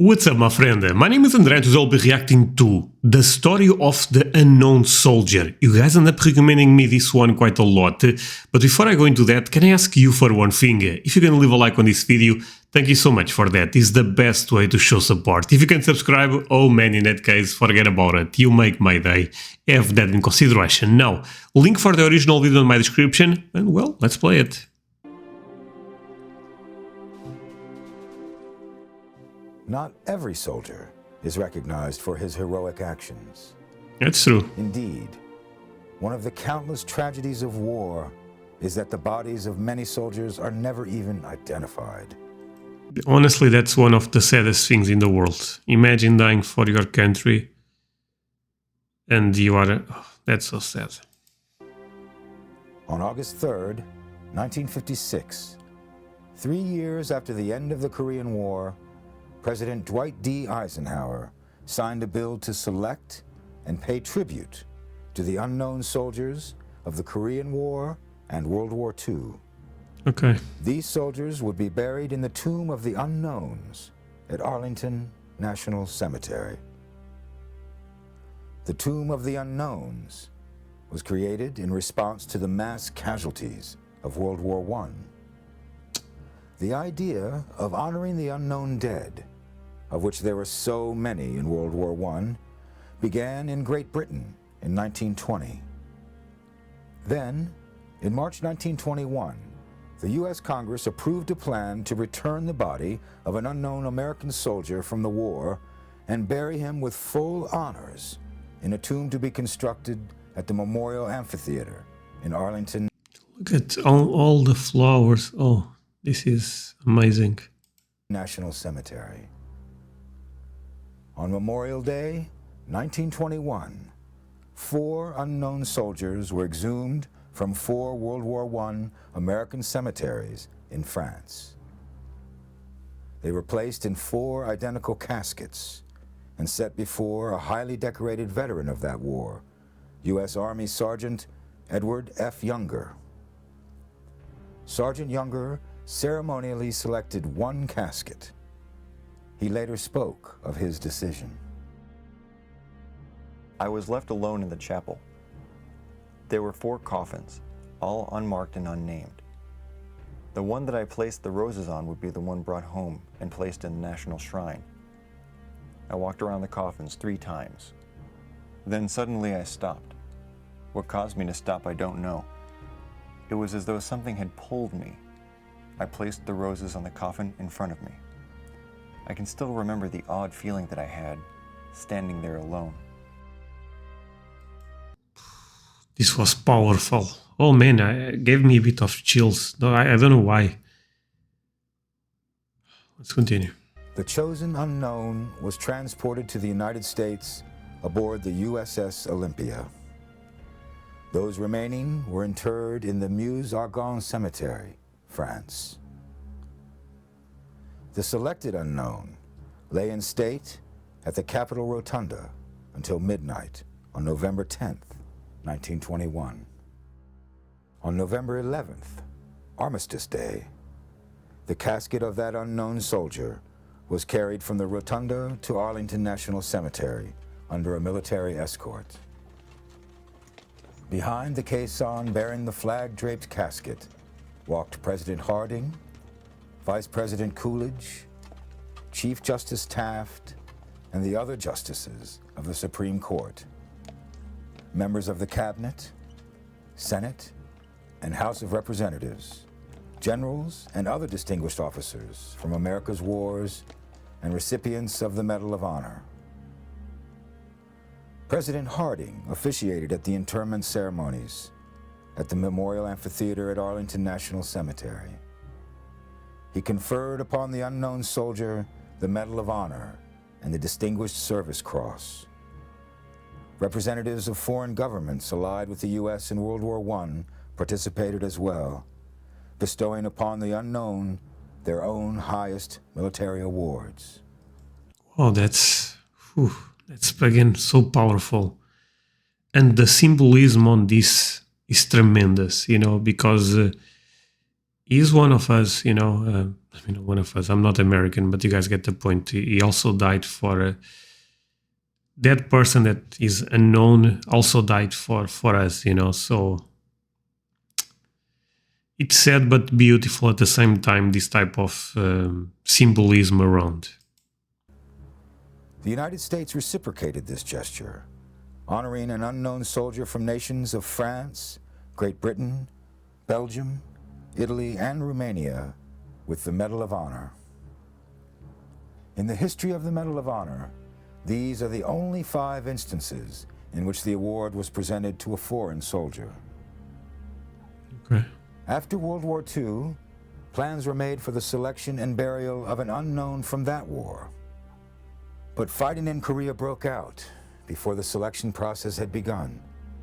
What's up, my friend? My name is André and today I'll be reacting to the story of the unknown soldier. You guys end up recommending me this one quite a lot, but before I go into that, can I ask you for one thing? If you can leave a like on this video, thank you so much for that. It's the best way to show support. If you can subscribe, oh man, in that case, forget about it. You make my day. Have that in consideration. Now, link for the original video in my description, and well, let's play it. Not every soldier is recognized for his heroic actions. That's true. Indeed, one of the countless tragedies of war is that the bodies of many soldiers are never even identified. Honestly, that's one of the saddest things in the world. Imagine dying for your country and you are... Oh, that's so sad. On August 3rd, 1956, 3 years after the end of the Korean War, President Dwight D. Eisenhower signed a bill to select and pay tribute to the unknown soldiers of the Korean War and World War II. Okay. These soldiers would be buried in the Tomb of the Unknowns at Arlington National Cemetery. The Tomb of the Unknowns was created in response to the mass casualties of World War I. The idea of honoring the unknown dead, of which there were so many in World War I, began in Great Britain in 1920. Then, in March 1921, the U.S. Congress approved a plan to return the body of an unknown American soldier from the war and bury him with full honors in a tomb to be constructed at the Memorial Amphitheater in Arlington. Look at all the flowers. Oh, this is amazing. National Cemetery. On Memorial Day, 1921, 4 unknown soldiers were exhumed from 4 World War I American cemeteries in France. They were placed in 4 identical caskets and set before a highly decorated veteran of that war, U.S. Army Sergeant Edward F. Younger. Sergeant Younger ceremonially selected 1 casket. He later spoke of his decision. I was left alone in the chapel. There were 4 coffins, all unmarked and unnamed. The one that I placed the roses on would be the one brought home and placed in the National Shrine. I walked around the coffins 3 times. Then suddenly I stopped. What caused me to stop, I don't know. It was as though something had pulled me. I placed the roses on the coffin in front of me. I can still remember the odd feeling that I had, standing there alone. This was powerful. Oh man, it gave me a bit of chills. No, I don't know why. Let's continue. The chosen unknown was transported to the United States aboard the USS Olympia. Those remaining were interred in the Meuse-Argonne Cemetery, France. The selected unknown lay in state at the Capitol Rotunda until midnight on November 10th, 1921. On November 11th, Armistice Day, the casket of that unknown soldier was carried from the Rotunda to Arlington National Cemetery under a military escort. Behind the caisson bearing the flag-draped casket walked President Harding, Vice President Coolidge, Chief Justice Taft, and the other justices of the Supreme Court, members of the Cabinet, Senate, and House of Representatives, generals and other distinguished officers from America's wars, and recipients of the Medal of Honor. President Harding officiated at the interment ceremonies at the Memorial Amphitheater at Arlington National Cemetery. He conferred upon the unknown soldier the Medal of Honor and the Distinguished Service Cross. Representatives of foreign governments allied with the U.S. in World War I participated as well, bestowing upon the unknown their own highest military awards. Oh, that's again so powerful. And the symbolism on this is tremendous, you know, because he's one of us, you know, I mean, one of us. I'm not American, but you guys get the point. He also died for that person that is unknown. Also died for us, you know. So it's sad but beautiful at the same time. This type of symbolism around. The United States reciprocated this gesture, honoring an unknown soldier from nations of France, Great Britain, Belgium, Italy, and Romania with the Medal of Honor. In the history of the Medal of Honor, these are the only 5 instances in which the award was presented to a foreign soldier. Okay. After World War II, plans were made for the selection and burial of an unknown from that war. But fighting in Korea broke out before the selection process had begun,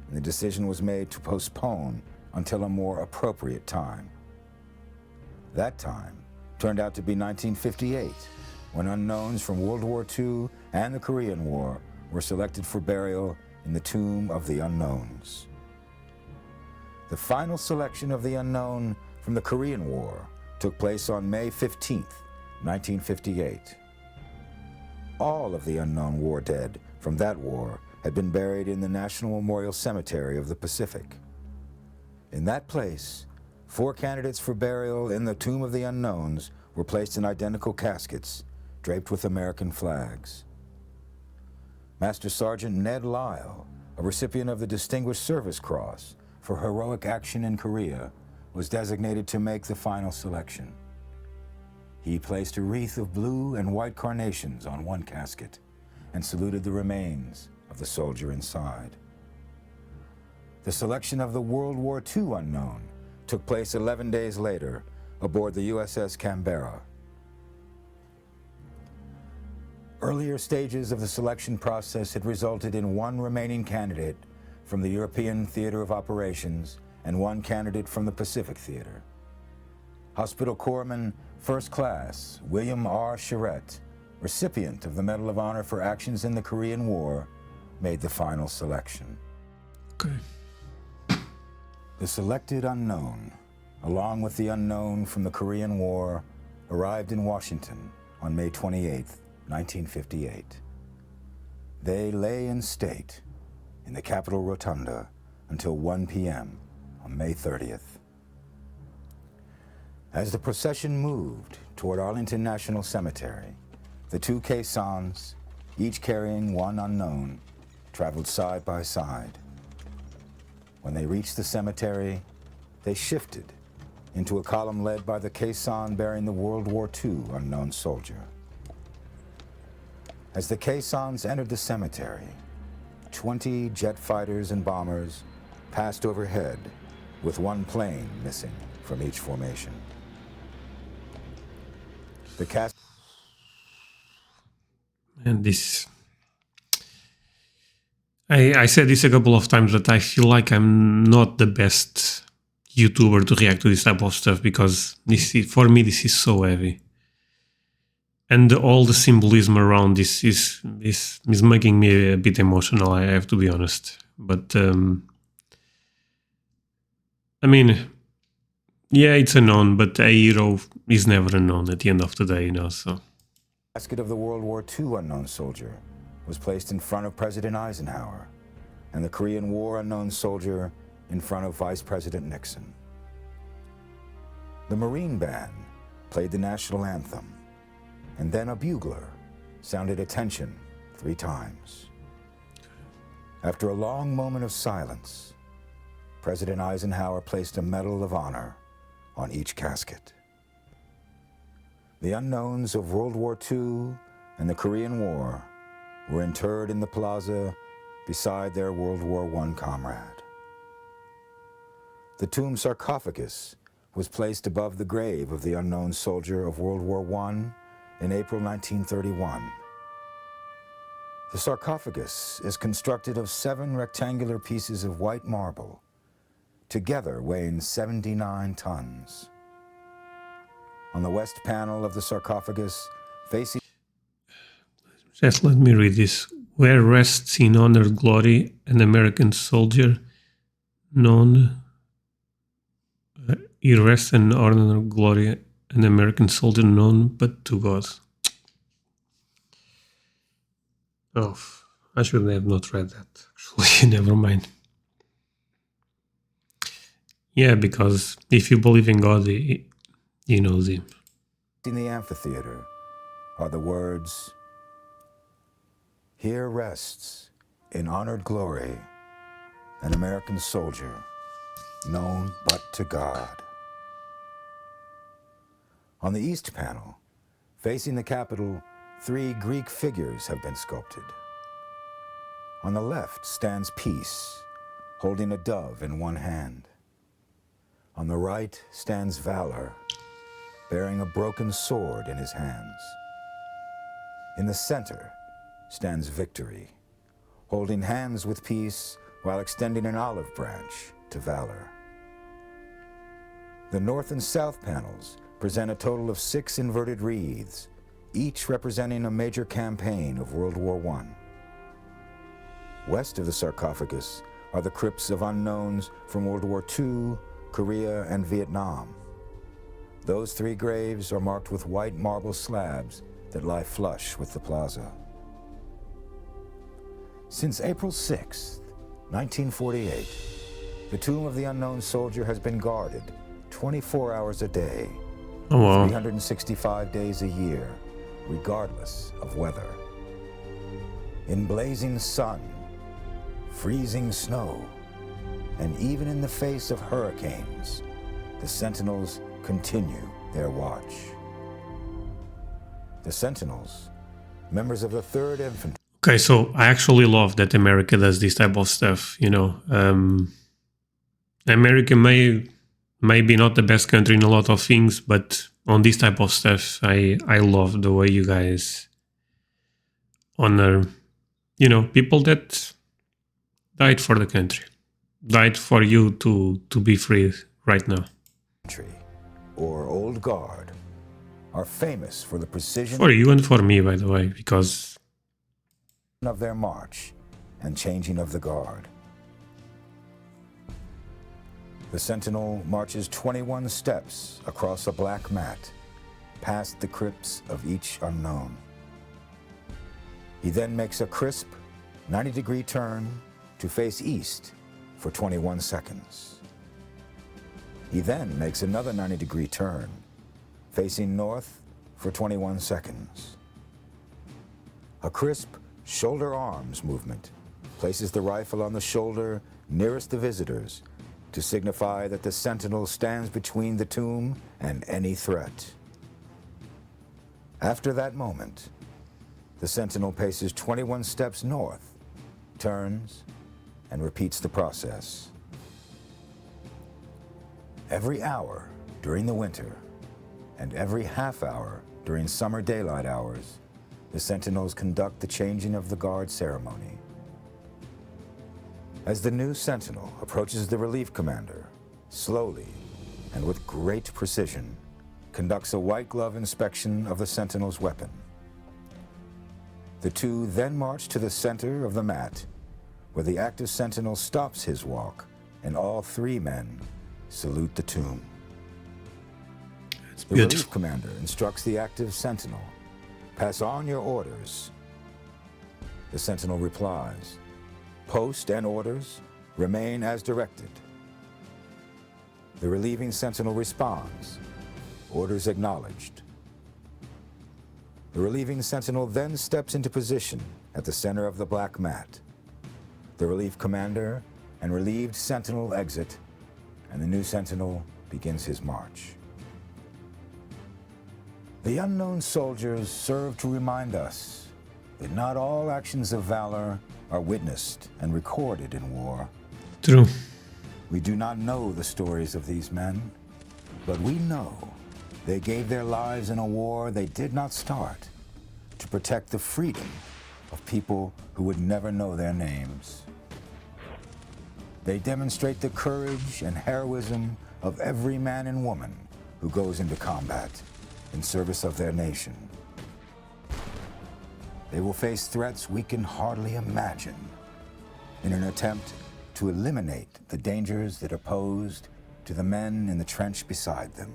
and the decision was made to postpone until a more appropriate time. That time turned out to be 1958, when unknowns from World War II and the Korean War were selected for burial in the Tomb of the Unknowns. The final selection of the unknown from the Korean War took place on May 15th, 1958. All of the unknown war dead from that war had been buried in the National Memorial Cemetery of the Pacific. In that place, 4 candidates for burial in the Tomb of the Unknowns were placed in identical caskets, draped with American flags. Master Sergeant Ned Lyle, a recipient of the Distinguished Service Cross for heroic action in Korea, was designated to make the final selection. He placed a wreath of blue and white carnations on one casket and saluted the remains of the soldier inside. The selection of the World War II unknown took place 11 days later aboard the USS Canberra. Earlier stages of the selection process had resulted in 1 remaining candidate from the European Theater of Operations and 1 candidate from the Pacific Theater. Hospital Corpsman First Class William R. Charette, recipient of the Medal of Honor for actions in the Korean War, made the final selection. Okay. The selected unknown, along with the unknown from the Korean War, arrived in Washington on May 28, 1958. They lay in state in the Capitol Rotunda until 1 p.m. on May 30th. As the procession moved toward Arlington National Cemetery, the 2 caissons, each carrying 1 unknown, traveled side by side. When they reached the cemetery, they shifted into a column led by the caisson bearing the World War II unknown soldier. As the caissons entered the cemetery, 20 jet fighters and bombers passed overhead, with 1 plane missing from each formation. The cast. And this, I said this a couple of times, but I feel like I'm not the best YouTuber to react to this type of stuff, because for me this is so heavy, and all the symbolism around this is making me a bit emotional. I have to be honest, but I mean, yeah, it's a known, but a hero is never a known at the end of the day, you know. So The casket of the World War II unknown soldier was placed in front of President Eisenhower, and the Korean War unknown soldier in front of Vice President Nixon. The Marine Band played the national anthem, and then a bugler sounded attention 3 times. After a long moment of silence, President Eisenhower placed a Medal of Honor on each casket. The unknowns of World War II and the Korean War were interred in the plaza beside their World War I comrade. The tomb sarcophagus was placed above the grave of the unknown soldier of World War I in April 1931. The sarcophagus is constructed of 7 rectangular pieces of white marble, together weighing 79 tons. On the west panel of the sarcophagus, facing... just let me read this. Where rests in honored glory an American soldier known... he rests in honored glory an American soldier known but to God. Oh, I should have not read that, actually. Never mind. Yeah, because if you believe in God, he knows him. In the amphitheater are the words, "Here rests, in honored glory, an American soldier, known but to God." On the east panel, facing the Capitol, 3 Greek figures have been sculpted. On the left stands Peace, holding a dove in one hand. On the right stands Valor, bearing a broken sword in his hands. In the center stands Victory, holding hands with Peace while extending an olive branch to Valor. The north and south panels present a total of 6 inverted wreaths, each representing a major campaign of World War I. West of the sarcophagus are the crypts of unknowns from World War II, Korea, and Vietnam. Those 3 graves are marked with white marble slabs that lie flush with the plaza. Since April 6, 1948, the tomb of the unknown soldier has been guarded 24 hours a day, Oh, wow. 365 days a year, regardless of weather. In blazing sun, freezing snow, and even in the face of hurricanes, the sentinels continue their watch. The sentinels, members of the 3rd Infantry. Okay, so I actually love that America does this type of stuff, America may be not the best country in a lot of things, but on this type of stuff, I love the way you guys honor, people that died for the country, died for you to be free right now. Or Old Guard are famous for the precision For you and for me, by the way, because of their march and changing of the guard. The sentinel marches 21 steps across a black mat, past the crypts of each unknown. He then makes a crisp 90-degree turn to face east for 21 seconds. He then makes another 90-degree turn, facing north for 21 seconds. A crisp shoulder arms movement places the rifle on the shoulder nearest the visitors to signify that the sentinel stands between the tomb and any threat. After that moment, the sentinel paces 21 steps north, turns, and repeats the process. Every hour during the winter and every half hour during summer daylight hours, the sentinels conduct the changing of the guard ceremony. As the new sentinel approaches the relief commander, slowly and with great precision, conducts a white glove inspection of the sentinel's weapon. The 2 then march to the center of the mat, where the active sentinel stops his walk, and all 3 men salute the tomb. The relief commander instructs the active sentinel, "Pass on your orders." The sentinel replies, "Post and orders remain as directed." The relieving sentinel responds, "Orders acknowledged." The relieving sentinel then steps into position at the center of the black mat. The relief commander and relieved sentinel exit, and the new sentinel begins his march. The unknown soldiers serve to remind us that not all actions of valor are witnessed and recorded in war. True. We do not know the stories of these men, but we know they gave their lives in a war they did not start to protect the freedom of people who would never know their names. They demonstrate the courage and heroism of every man and woman who goes into combat in service of their nation. They will face threats we can hardly imagine in an attempt to eliminate the dangers that are posed to the men in the trench beside them.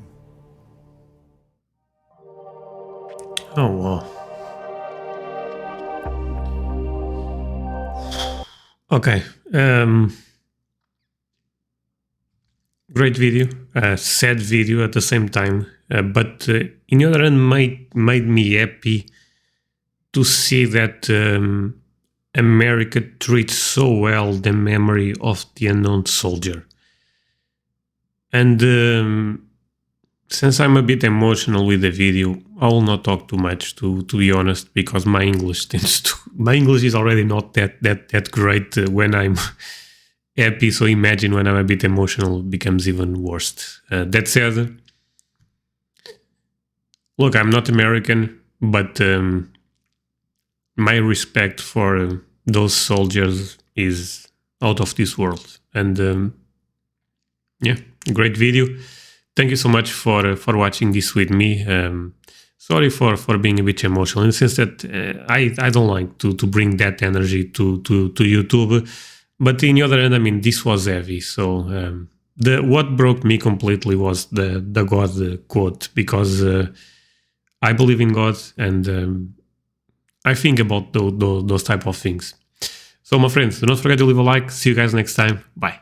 Oh, wow. Okay. Great video, sad video at the same time, but in the other hand made me happy to see that America treats so well the memory of the unknown soldier. And since I'm a bit emotional with the video, I will not talk too much, to be honest, because my English is already not that great when I'm happy, so imagine when I'm a bit emotional, it becomes even worse. That said, look, I'm not American, but my respect for those soldiers is out of this world. And yeah, great video. Thank you so much for watching this with me. Sorry for being a bit emotional, in the sense that I don't like to bring that energy to YouTube. But in the other hand, I mean, this was heavy. So what broke me completely was the God quote, because I believe in God, and I think about those type of things. So my friends, do not forget to leave a like. See you guys next time. Bye.